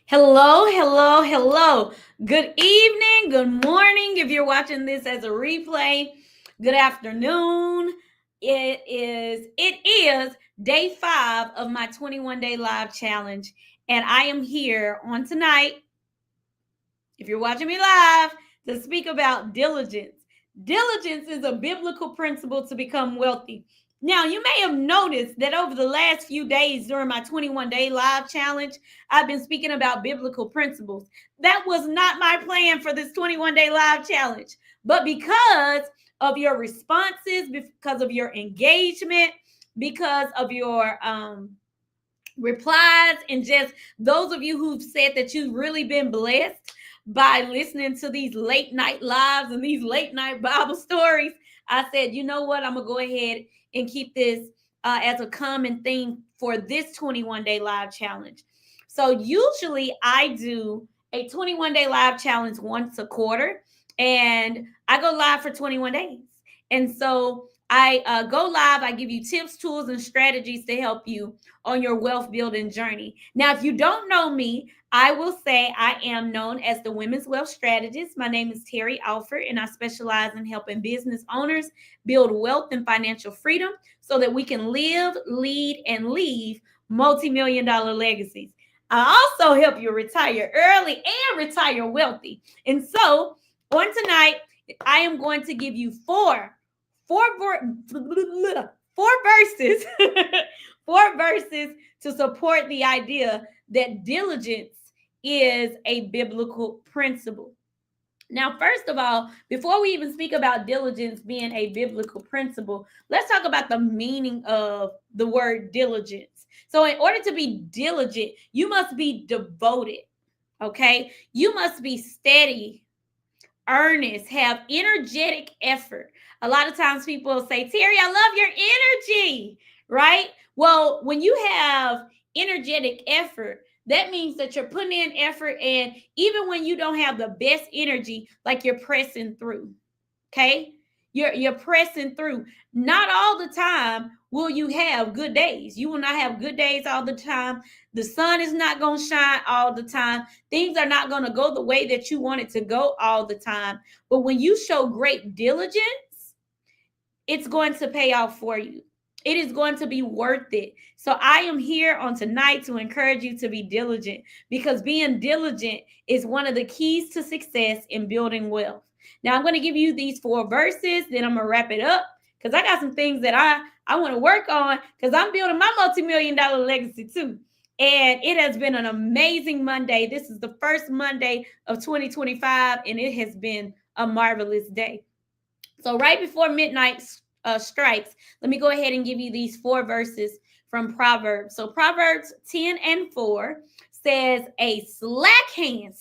Hello, hello, hello. Good evening, good morning. If you're watching this as a replay, good afternoon. It is day 5 of my 21-day live challenge, and I am here on tonight, if you're watching me live, to speak about diligence. Diligence is a biblical principle to become wealthy. Now, you may have noticed that over the last few days during my 21-day live challenge, I've been speaking about biblical principles. That was not my plan for this 21-day live challenge. But because of your responses, because of your engagement, because of your replies, and just those of you who've said that you've really been blessed by listening to these late night lives and these late night Bible stories, I said, you know what? I'm going to go ahead and keep this as a common theme for this 21-day live challenge. So usually I do a 21-day live challenge once a quarter, and I go live for 21 days. And so I go live. I give you tips, tools, and strategies to help you on your wealth building journey. Now, if you don't know me, I will say I am known as the Women's Wealth Strategist. My name is Terry Alford, and I specialize in helping business owners build wealth and financial freedom so that we can live, lead, and leave multi-million-dollar legacies. I also help you retire early and retire wealthy. And so on tonight, I am going to give you four verses four verses to support the idea that diligence is a biblical principle. Now, first of all, before we even speak about diligence being a biblical principle, let's talk about the meaning of the word diligence. So in order to be diligent, you must be devoted, okay? You must be steady, earnest, have energetic effort. A lot of times people will say, Terry, I love your energy, right? Well, when you have energetic effort, that means that you're putting in effort, and even when you don't have the best energy, like you're pressing through, okay? You're pressing through. Not all the time will you have good days. You will not have good days all the time. The sun is not going to shine all the time. Things are not going to go the way that you want it to go all the time. But when you show great diligence, it's going to pay off for you. It is going to be worth it. So I am here on tonight to encourage you to be diligent, because being diligent is one of the keys to success in building wealth. Now I'm going to give you these 4 verses, then I'm going to wrap it up, because I got some things that I want to work on, because I'm building my multi-million-dollar legacy too. And it has been an amazing Monday. This is the first Monday of 2025, and it has been a marvelous day. So right before midnight strikes, let me go ahead and give you these 4 verses from Proverbs. So Proverbs 10:4 says, a slack hand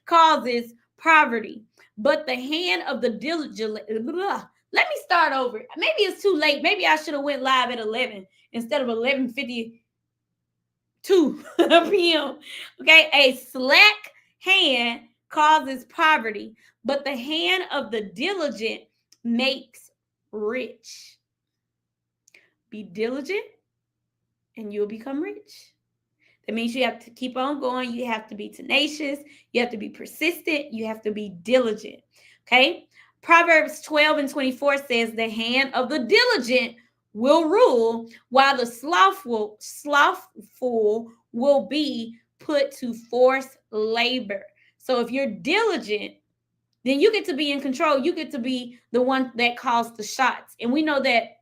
causes poverty, but the hand of the diligent. Let me start over. Maybe it's too late. Maybe I should have went live at 11 instead of 11:52 p.m. Okay, a slack hand causes poverty, but the hand of the diligent makes rich. Be diligent and you'll become rich. That means you have to keep on going. You have to be tenacious. You have to be persistent. You have to be diligent. Okay. Proverbs 12:24 says, the hand of the diligent will rule, while the slothful will be put to forced labor. So if you're diligent, then you get to be in control. You get to be the one that calls the shots. And we know that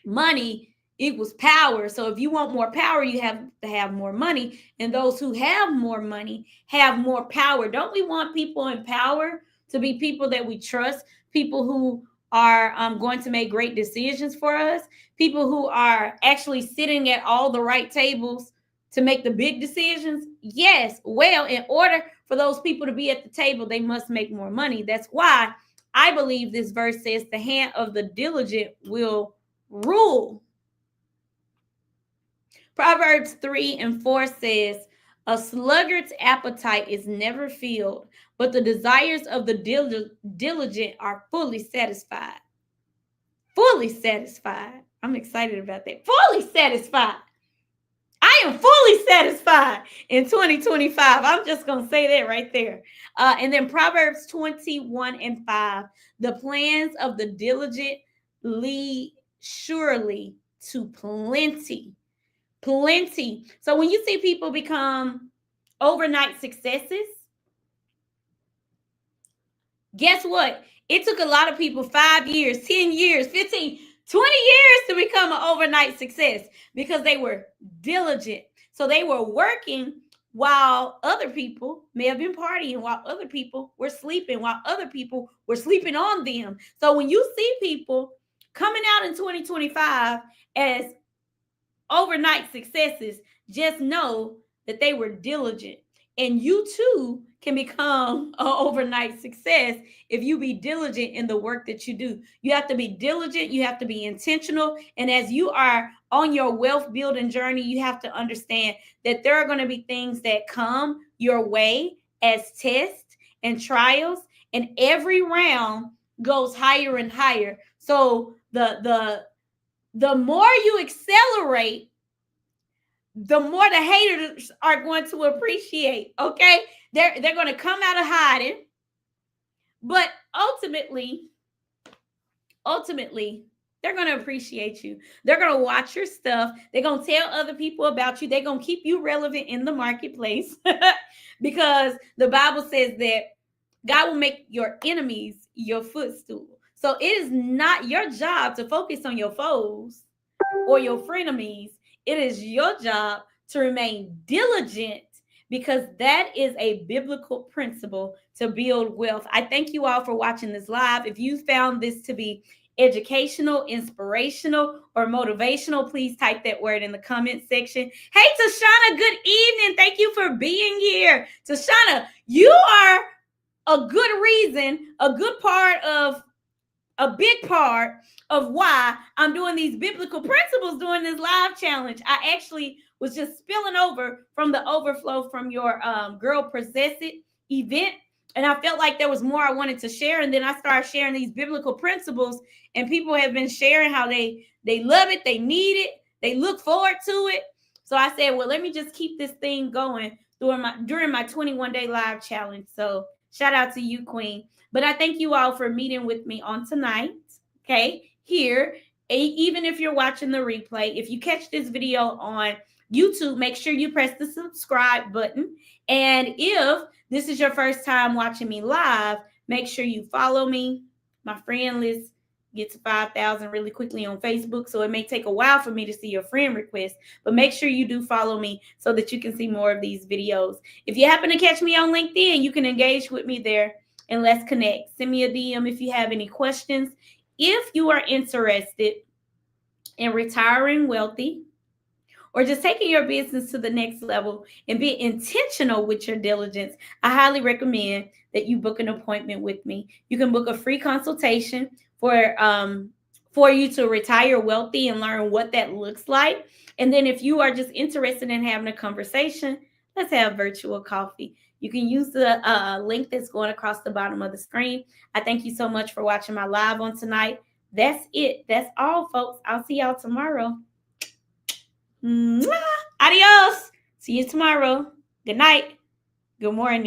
money equals power. So if you want more power, you have to have more money. And those who have more money have more power. Don't we want people in power to be people that we trust, people who are going to make great decisions for us, people who are actually sitting at all the right tables to make the big decisions? Yes. Well, in order for those people to be at the table, they must make more money. That's why I believe this verse says the hand of the diligent will rule. Proverbs 3:4 says, a sluggard's appetite is never filled, but the desires of the diligent are fully satisfied. Fully satisfied. I'm excited about that. Fully satisfied. I am fully God in 2025. I'm just going to say that right there. And then Proverbs 21:5. The plans of the diligent lead surely to plenty. Plenty. So when you see people become overnight successes, guess what? It took a lot of people 5 years, 10 years, 15, 20 years to become an overnight success because they were diligent. So they were working while other people may have been partying, while other people were sleeping, while other people were sleeping on them. So when you see people coming out in 2025 as overnight successes, just know that they were diligent. And you too can become an overnight success if you be diligent in the work that you do. You have to be diligent, you have to be intentional. And as you are on your wealth building journey, you have to understand that there are going to be things that come your way as tests and trials. And every round goes higher and higher. So the more you accelerate, the more the haters are going to appreciate. Okay, they're going to come out of hiding, but ultimately they're going to appreciate you. They're going to watch your stuff. They're going to tell other people about you. They're going to keep you relevant in the marketplace because the Bible says that God will make your enemies your footstool. So it is not your job to focus on your foes or your frenemies. It is your job to remain diligent because that is a biblical principle to build wealth. I thank you all for watching this live. If you found this to be educational, inspirational, or motivational, please type that word in the comment section. Hey, Tashana, good evening. Thank you for being here. Tashana, you are a good reason, a big part of why I'm doing these biblical principles during this live challenge. I actually was just spilling over from the overflow from your Girl Possess It event. And I felt like there was more I wanted to share. And then I started sharing these biblical principles, and people have been sharing how they love it, they need it, they look forward to it. So I said, well, let me just keep this thing going during my 21-day live challenge. So shout out to you, Queen. But I thank you all for meeting with me on tonight. Okay, here, even if you're watching the replay, if you catch this video on YouTube, make sure you press the subscribe button. And if this is your first time watching me live, make sure you follow me. My friend list gets to 5,000 really quickly on Facebook, so it may take a while for me to see your friend request, but make sure you do follow me so that you can see more of these videos. If you happen to catch me on LinkedIn, you can engage with me there and let's connect. Send me a DM if you have any questions. If you are interested in retiring wealthy or just taking your business to the next level and be intentional with your diligence, I highly recommend that you book an appointment with me. You can book a free consultation for you to retire wealthy and learn what that looks like. And then if you are just interested in having a conversation, let's have virtual coffee. You can use the link that's going across the bottom of the screen. I thank you so much for watching my live on tonight. That's it. That's all, folks. I'll see y'all tomorrow. Mwah! Adios. See you tomorrow. Good night. Good morning.